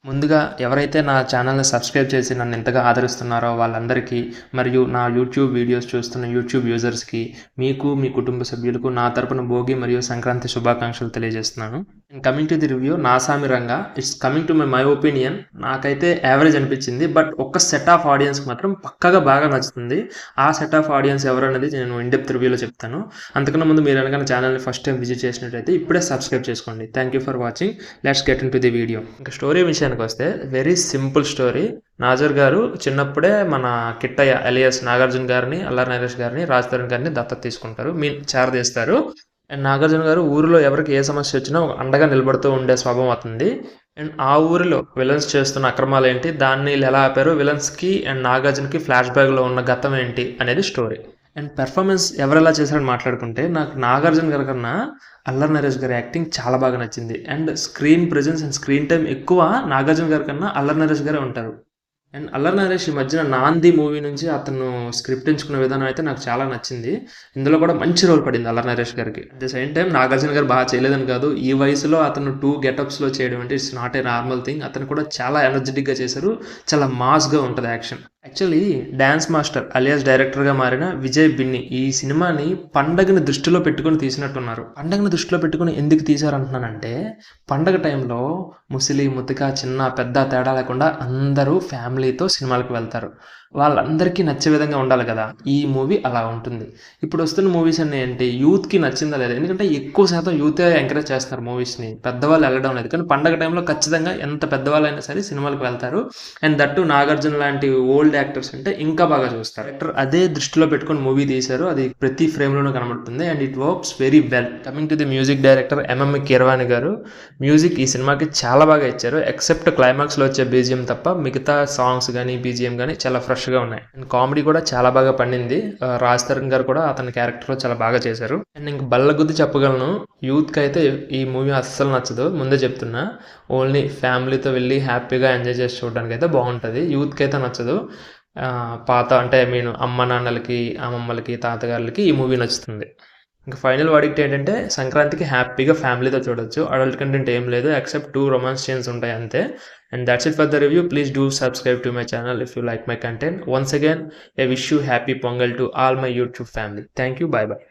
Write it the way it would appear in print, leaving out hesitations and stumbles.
ముందుగా ఎవరైతే నా ఛానల్‌ని సబ్స్క్రైబ్ చేసి నన్ను ఇంతగా ఆదరిస్తున్నారో వాళ్ళందరికీ, మరియు నా యూట్యూబ్ వీడియోస్ చూస్తున్న యూట్యూబ్ యూజర్స్‌కి, మీకు, మీ కుటుంబ సభ్యులకు నా తరపున భోగి మరియు సంక్రాంతి శుభాకాంక్షలు తెలియజేస్తున్నాను. Coming to the review, Naa Saami Ranga it's coming to my opinion. నాకైతే యావరేజ్ అనిపించింది. బట్ ఒక్క సెట్ ఆఫ్ ఆడియన్స్‌కి మాత్రం పక్కాగా బాగా నచ్చుతుంది. ఆ సెట్ ఆఫ్ ఆడియన్స్ ఎవరన్నది నేను ఇన్ డెప్త్ రివ్యూలో చెప్తాను. అంతకన్నా ముందు మీరు కనుక ఛానల్‌ని ఫస్ట్ టైం విజిట్ చేసినట్టయితే ఇప్పుడే సబ్స్క్రైబ్ చేసుకోండి. Thank you for watching. Let's get in to the video. ఇంకా స్టోరీ విషయానికి వస్తే వెరీ సింపుల్ స్టోరీ. నాజర్ గారు చిన్నప్పుడే మన కిట్టయ్య ఎలియాస్ నాగార్జున గారిని, అల్లరి నరేష్ గారిని, రాజ్ తరుణ్ గారిని దత్తత తీసుకుంటారు, చేరదీస్తారు. అండ్ నాగార్జున గారు ఊరిలో ఎవరికి ఏ సమస్య వచ్చినా అండగా నిలబడుతూ ఉండే స్వభావం అవుతుంది. అండ్ ఆ ఊరిలో విలన్స్ చేస్తున్న అక్రమాలు ఏంటి, దాన్ని వీళ్ళు ఎలా ఆపారు, విలన్స్కి అండ్ నాగార్జునకి ఫ్లాష్ బ్యాక్లో ఉన్న గతం ఏంటి అనేది స్టోరీ. అండ్ పెర్ఫార్మెన్స్ ఎవరెలా చేశారని మాట్లాడుకుంటే, నాకు నాగార్జున గారి కన్నా అల్లరి నరేష్ గారి యాక్టింగ్ చాలా బాగా నచ్చింది. And screen presence and screen time ఎక్కువ నాగార్జున గారి కన్నా అల్లరి నరేష్ గారే ఉంటారు. అండ్ అల్లరి నరేష్ ఈ మధ్యన నాంది మూవీ నుంచి అతను స్క్రిప్ట్ ఎంచుకున్న విధానం అయితే నాకు చాలా నచ్చింది. ఇందులో కూడా మంచి రోల్ పడింది అల్లరి నరేష్ గారికి. At the same time Nagarjuna గారు బాగా చేయలేదని కాదు, ఈ వయసులో అతను 2 గెటప్స్లో చేయడం అంటే it's not a normal thing. అతను కూడా చాలా ఎనర్జెటిక్గా చేశారు, చాలా మాస్గా ఉంటుంది action. Actually dance master alias డైరెక్టర్గా మారిన విజయ్ బిన్ని ఈ సినిమాని పండగని దృష్టిలో పెట్టుకుని తీసినట్టున్నారు. పండగని దృష్టిలో పెట్టుకుని ఎందుకు తీశారంటున్నానంటే, పండగ టైంలో ముసలి ముతక చిన్న పెద్ద తేడా లేకుండా అందరూ ఫ్యామిలీతో సినిమాలకు వెళ్తారు. వాళ్ళందరికీ నచ్చే విధంగా ఉండాలి కదా, ఈ మూవీ అలా ఉంటుంది. ఇప్పుడు వస్తున్న మూవీస్ అన్నీ ఏంటి, యూత్కి నచ్చిందా లేదా, ఎందుకంటే ఎక్కువ శాతం యూతే ఎంకరేజ్ చేస్తున్నారు మూవీస్ని, పెద్దవాళ్ళు వెళ్ళడం లేదు. కానీ పండగ టైంలో ఖచ్చితంగా ఎంత పెద్దవాళ్ళైనా సరే సినిమాలకు వెళ్తారు. అండ్ దట్టు నాగార్జున లాంటి ఓల్డ్ యాక్టర్స్ అంటే ఇంకా బాగా చూస్తారు. యాక్టర్ అదే దృష్టిలో పెట్టుకుని మూవీ తీశారు, అది ప్రతి ఫ్రేమ్లోనూ కనబడుతుంది. And it works very well. Coming to the music director MM Keeravani గారు మ్యూజిక్ ఈ సినిమాకి చాలా బాగా ఇచ్చారు. ఎక్సెప్ట్ క్లైమాక్స్లో వచ్చే బీజిఎం తప్ప మిగతా సాంగ్స్ కానీ బీజిఎం కానీ చాలా ఫ్రెష్గా ఉన్నాయి. అండ్ కామెడీ కూడా చాలా బాగా పండింది. రాజ్ తరుణ్ గారు కూడా అతని క్యారెక్టర్లో చాలా బాగా చేశారు. అండ్ ఇంక బల్లగుద్ది చెప్పగలను, యూత్కి అయితే ఈ మూవీ అస్సలు నచ్చదు, ముందే చెప్తున్నా. ఓన్లీ ఫ్యామిలీతో వెళ్ళి హ్యాపీగా ఎంజాయ్ చేసి చూడడానికి అయితే బాగుంటుంది. యూత్కి అయితే నచ్చదు. పాత అంటే అమ్మ నాన్నలకి, అమ్మమ్మలకి, తాతగారులకి ఈ మూవీ నచ్చుతుంది. ఇంకా ఫైనల్ వర్డిక్ట్ ఏంటంటే, సంక్రాంతికి హ్యాపీగా ఫ్యామిలీతో చూడొచ్చు. అడల్ట్ కంటెంట్ ఏం లేదు, ఎక్సెప్ట్ 2 రొమాన్స్ సీన్స్ ఉంటాయి అంతే. And that's it for the review. Please do subscribe to my channel if you like my content. Once again, I wish you happy Pongal to all my YouTube family. Thank you. Bye bye.